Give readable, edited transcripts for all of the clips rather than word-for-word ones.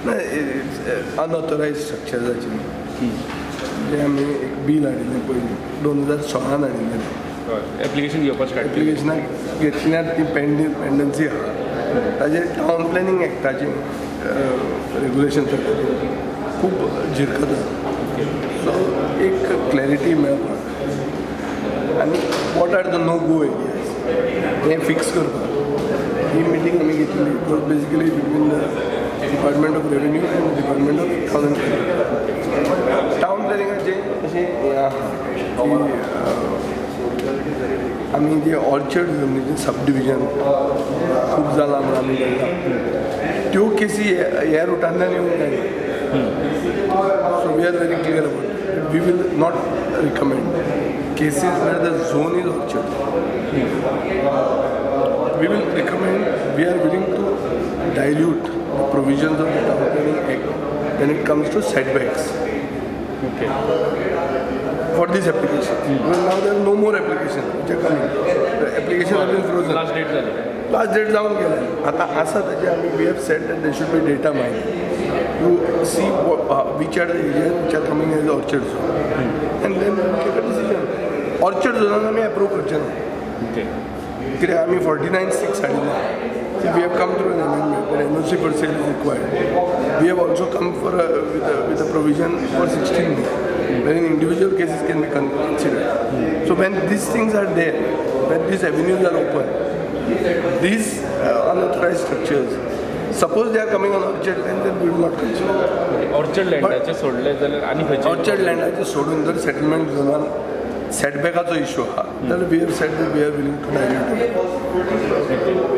अनऑथोरायज स्ट्रक्चर्साची जे आमी एक बील हाडिल्लें पयलीं 2016 हाडिल्लें एप्लिकेशन घेवपाचें एप्लिकेशनाक घेतल्यार ती पेंडन्सी आहा ताजेर टावन प्लॅनिंग एक्टाचें रेगुलेशन खूब झिरकता सो एक क्लॅरिटी मेळपाक आनी what are the no go areas हें फिक्स करपाक ही मिटींग आमी घेतली was basically between the department of revenue and department of town प्लॅनिंगाचें अशें हें आहा आमी जे ऑर्चर्ड जमनीचें सब डिविजन खूब जालां म्हणून आमी म्हणटा त्यो केसी ह्या रुटांतल्यान येवंक जायना so we are very clear about we will not recommend cases where the zone is orchard we will recommend we are willing to dilute the provisions of the Town Planning Act when it comes to setbacks. Okay. For this application. Well, now there are no more applications which are coming. The application has been frozen. Last date झाली. Last date जाऊन गेला. आता असं त्याचे आम्ही we have said that there should be data mining. You see which are the areas which are coming as orchard zone. And then we take a decision. Orchard zone आम्ही approve करचे ना. Okay. कित्याक आम्ही 49(6) हाडिल्लें. We have come through an amendment where NOC per sale is required. We have also come with a provision for 16B, wherein individual cases can be considered. So when these things are there, when these avenues are open, these unauthorized structures, suppose they are coming on orchard land, then we will not consider. Orchard land सोडले जाल्यार आनी खंयचे orchard land सोडून जर settlement झोनान सेटबॅकाचो issue आहा जाल्यार we have said that we are willing to dilute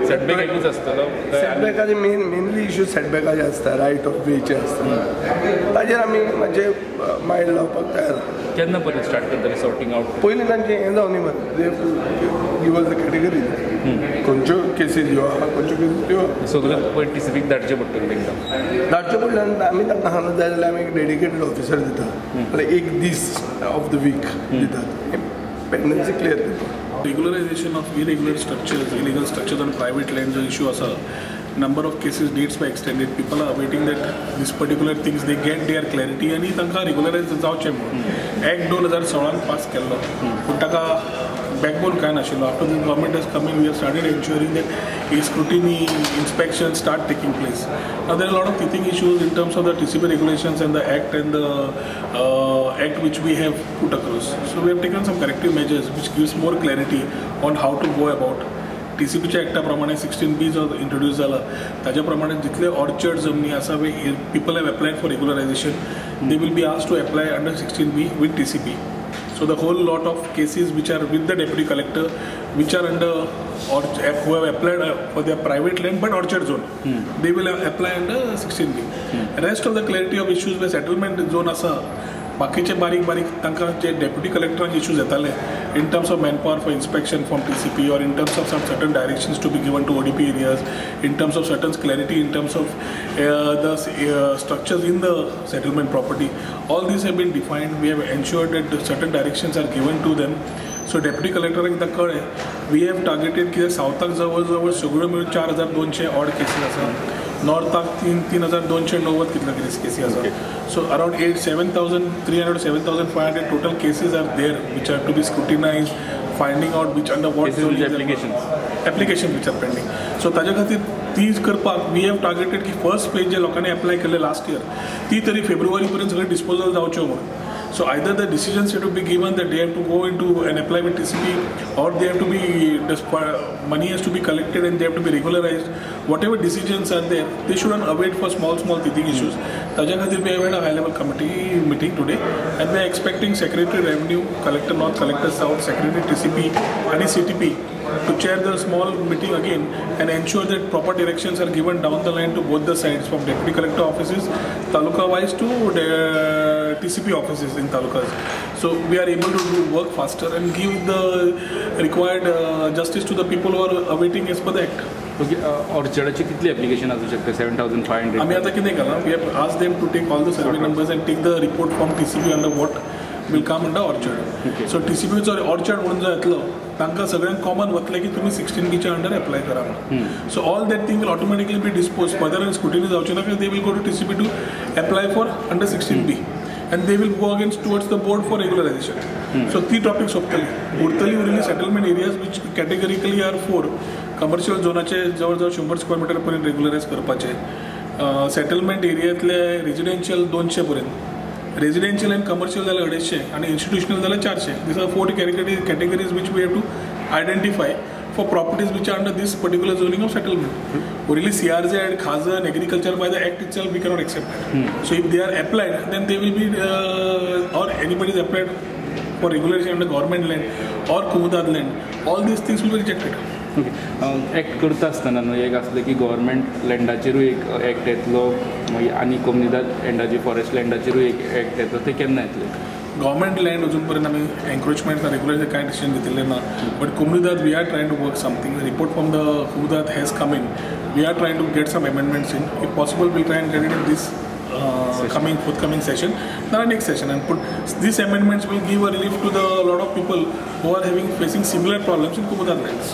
setback एकूच आसतलो सेटबॅकाचे मेनली इश्यू सेटबॅकाचे आसता रायट ऑफ वेचे आसता ताजेर आमी मातशे मायंड लावपाक तयार आहा केन्ना पर्यंत स्टार्ट करतले सॉर्टिंग आउट पयलीं तांचें हें जावनी मरे they give us the category खंयच्यो केसीस ह्यो आहा खंयच्यो केसीस त्यो सगळ्यात पयलीं टीसीपीक धाडचें पडटलें तांकां धाडचें पडलें आमी तांकां हांगा जाय जाल्यार आमी एक डेडिकेटेड ऑफिसर दिता जाल्यार एक दीस ऑफ द वीक दितात पेंडन्सी क्लियर करता Regularization of irregular structures, illegal structures on private land जो issue असा number of cases dates by extended people are awaiting that this particular things they get their clarity आणि तांकां regularize जावचें म्हणून Act 2016 पास केल्लो पूण ताका backbone काय नाशिल्लो after the government has come in we have started ensuring that scrutiny inspection start taking place. Now there are a lot of teething issues in terms of the TCP regulations and the act and the act which we have put across. So we have taken some corrective measures which gives more clarity on how to go about. TCPच्या ॲक्टाप्रमाणे 16B जो introduce जाला ताज्या प्रमाणे जितले orchard जमनी आसा we people have applied for regularisation they will be asked to apply under 16B with TCP. So the whole lot of cases which are with the deputy collector, which are under or who have applied for their private land but orchard zone, they will apply under 16B. Rest of the clarity of issues where settlement zone asa, बाकीचे बारीक बारीक तांकां जे deputy कलेक्टरांचे issues येताले in terms of manpower for inspection from TCP or in terms of some certain directions to be given to ODP areas, in terms of certain clarity in terms of the structures in the settlement property. All these have been defined. We have ensured that certain directions are given to them. So deputy collector एकदा कळ्ळें we have targeted की सावथाक जवळ जवळ सगळ्यो मिळून 4200 odd cases आसा नॉर्थाक 3290 कितले केसी आसा so around 7,300 7,500 total cases are there which are to be scrutinized, finding out which under what application which are pending. So ताजे खातीर ती करपाक वी हॅव टार्गेटेड की फर्स्ट पेज जे लोकांनी अप्लाय केले लास्ट इयर ती तरी फेब्रुवारी पर्यंत सगळे डिस्पोजल जावच्यो म्हणून. So either the decisions have to be given that they have to go into and apply with TCP, or they have to be money has to be collected and they have to be regularized. Whatever decisions are there, they shouldn't await for small teething issues. Taja khatir we have had a high-level committee meeting today, and we are expecting Secretary Revenue, Collector North, Collector South, Secretary TCP, and CTP to chair the small meeting again and ensure that proper directions are given down the line to both the sides, from deputy collector offices, taluka wise, to the TCP offices in talukas. So we are able to do work faster and give the required justice to the people who are awaiting as per the act. Okay ऑर्चर्डाची कितली application असू शकते 7,500 आम्ही आता कितें केलां we have asked them to take all the survey numbers and take the report from TCP under what will come under orchard. So TCP orchard म्हणून जो येतलो तांकां सगळ्यांक कॉमन वतले की तुमी 16B अंडर एप्लाय करा म्हणून. So all that thing will automatically be dispose further scrutiny जावचे ना they will go to TCP to apply for under 16B and they will go against towards the board for regularization. So three topics सोपतली उरतली settlement areas which categorically are 4 commercial झोनाचे जवळ जवळ 100 square metre पर्यंत रेग्युलरायज करपाचे. Settlement एरियांतले residential 200 पर्यंत, residential and commercial जाल्यार 250 आणि इन्स्टिट्यूशनल जाल्यार 400. These are 4 categories which we have to identify for properties which are under this particular zoning of settlement. Only CRZ and Khazan, agriculture by the act itself we cannot accept that. So if they are applied, then they will be or anybody is applied for regulation under government land or Kumudad land, all these things will be rejected. Okay. Act करता आसतना न्हू एक आसलें की government लँडाचेरूय एक act येतलो, मागीर आनी कम्युनिदाद लँडाची फॉरेस्ट लँडाचेरूय एक ॲक्ट येतलो, ते केन्ना येतले? गव्हर्मेंट लँड अजून पर्यंत आमी एन्क्रोचमेंट रेग्युलेशन कांय डिसिजन घेतिल्लें ना. बट कुमुदाद we are trying to work something. Report from the कुमुदाद has come in. We are trying to get some amendments in. If possible will try and get it in this forthcoming session, not our next session, and put these amendments will give a relief to the lot of people who are facing similar problems in Kumudad lands.